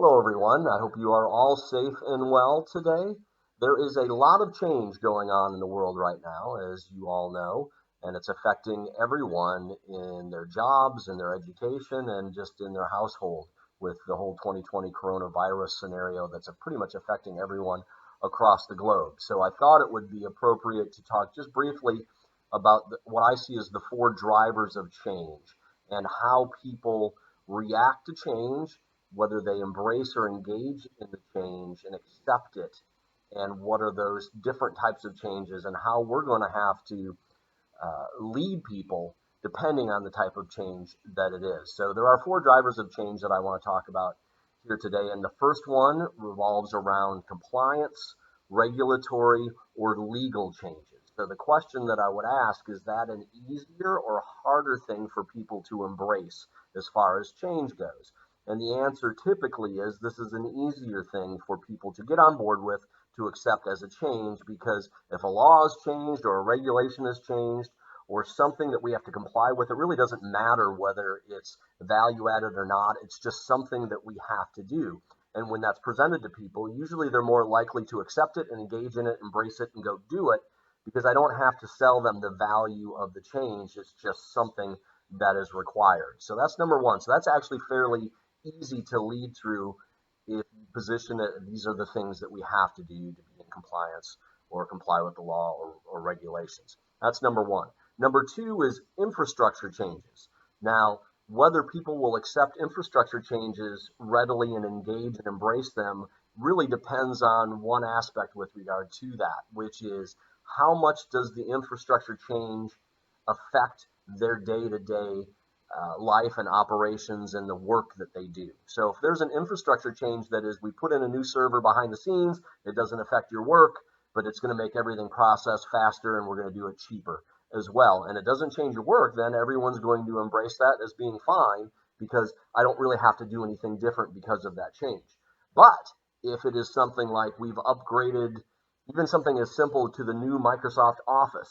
Hello, everyone. I hope you are all safe and well today. There is a lot of change going on in the world right now, as you all know, and it's affecting everyone in their jobs, in their education, and just in their household with the whole 2020 coronavirus scenario that's pretty much affecting everyone across the globe. So I thought it would be appropriate to talk just briefly about what I see as the four drivers of change and how people react to change, whether they embrace or engage in the change and accept it, and what are those different types of changes, and how we're going to have to lead people depending on the type of change that it is. So there are four drivers of change that I want to talk about here today. And the first one revolves around compliance, regulatory, or legal changes. So the question that I would ask is that an easier or harder thing for people to embrace as far as change goes? And the answer typically is this is an easier thing for people to get on board with, to accept as a change, because if a law has changed or a regulation has changed or something that we have to comply with, it really doesn't matter whether it's value added or not. It's just something that we have to do. And when that's presented to people, usually they're more likely to accept it and engage in it, embrace it, and go do it, because I don't have to sell them the value of the change. It's just something that is required. So that's number one. So that's actually fairly easy to lead through if you position it, these are the things that we have to do to be in compliance or comply with the law or regulations. That's number one. Number two is infrastructure changes. Now, whether people will accept infrastructure changes readily and engage and embrace them really depends on one aspect with regard to that, which is how much does the infrastructure change affect their day-to-day life and operations and the work that they do. So if there's an infrastructure change that is we put in a new server behind the scenes, it doesn't affect your work, but it's going to make everything process faster and we're going to do it cheaper as well. And it doesn't change your work, then everyone's going to embrace that as being fine because I don't really have to do anything different because of that change. But if it is something like we've upgraded even something as simple to the new Microsoft Office,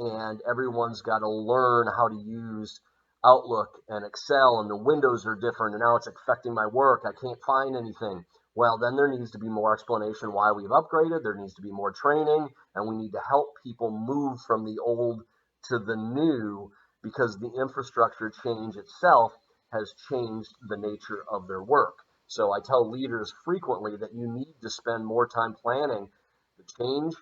and everyone's got to learn how to use Outlook and Excel, and the windows are different, and now it's affecting my work. I can't find anything. Well, then there needs to be more explanation why we've upgraded. There needs to be more training, and we need to help people move from the old to the new because the infrastructure change itself has changed the nature of their work. So I tell leaders frequently that you need to spend more time planning the change,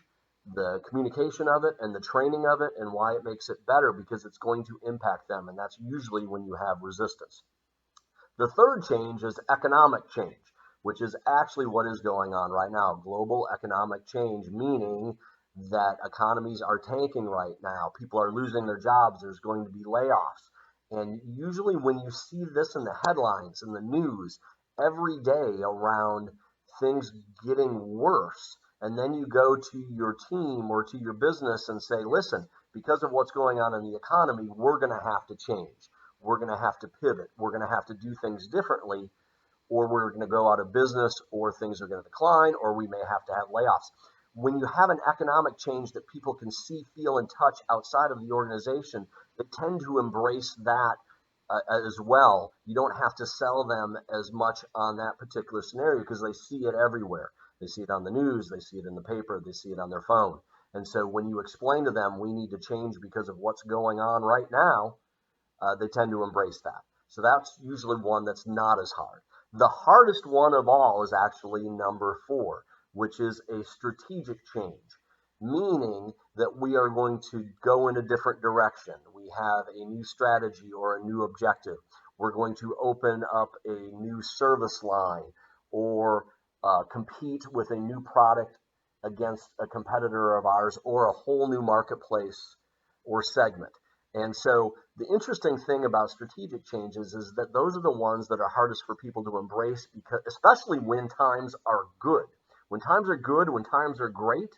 the communication of it, and the training of it, and why it makes it better, because it's going to impact them, and that's usually when you have resistance. The third change is economic change, which is actually what is going on right now. Global economic change, meaning that economies are tanking right now. People are losing their jobs. There's going to be layoffs. And usually when you see this in the headlines, in the news, every day around things getting worse, and then you go to your team or to your business and say, listen, because of what's going on in the economy, we're going to have to change. We're going to have to pivot. We're going to have to do things differently, or we're going to go out of business, or things are going to decline, or we may have to have layoffs. When you have an economic change that people can see, feel, and touch outside of the organization, they tend to embrace that as well. You don't have to sell them as much on that particular scenario because they see it everywhere. They see it on the news, they see it in the paper, they see it on their phone. And so when you explain to them we need to change because of what's going on right now, they tend to embrace that. So that's usually one that's not as hard. The hardest one of all is actually number four, which is a strategic change, meaning that we are going to go in a different direction. We have a new strategy or a new objective. We're going to open up a new service line, or compete with a new product against a competitor of ours, or a whole new marketplace or segment. And so the interesting thing about strategic changes is that those are the ones that are hardest for people to embrace, because especially when times are good. When times are good, when times are great,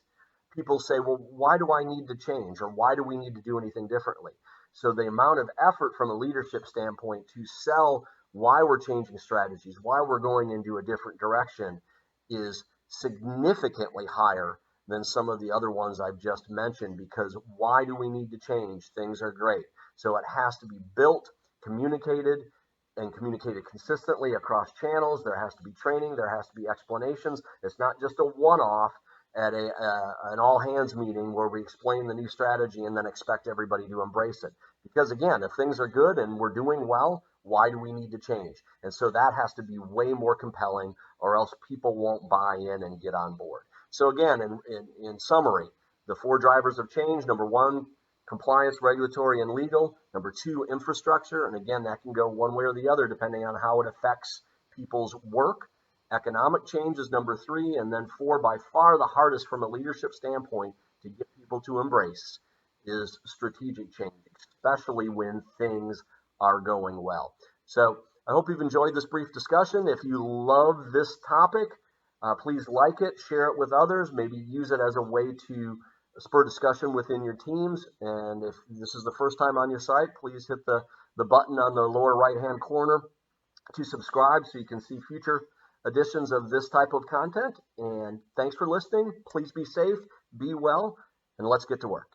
people say, well, why do I need to change, or why do we need to do anything differently? So the amount of effort from a leadership standpoint to sell why we're changing strategies, why we're going into a different direction, is significantly higher than some of the other ones I've just mentioned, because why do we need to change? Things are great. So it has to be built, communicated, and communicated consistently across channels. There has to be training. There has to be explanations. It's not just a one-off at an all-hands meeting where we explain the new strategy and then expect everybody to embrace it. Because again, if things are good and we're doing well, why do we need to change? And so that has to be way more compelling, or else people won't buy in and get on board. So again, in summary, the 4 drivers of change: number 1, compliance, regulatory, and legal; number 2, infrastructure, and again, that can go one way or the other depending on how it affects people's work; economic change is number 3; and then 4, by far the hardest from a leadership standpoint to get people to embrace, is strategic change, especially when things are going well. So I hope you've enjoyed this brief discussion. If you love this topic, please like it, share it with others, maybe use it as a way to spur discussion within your teams. And if this is the first time on your site, please hit the button on the lower right-hand corner to subscribe so you can see future editions of this type of content. And thanks for listening. Please be safe, be well, and let's get to work.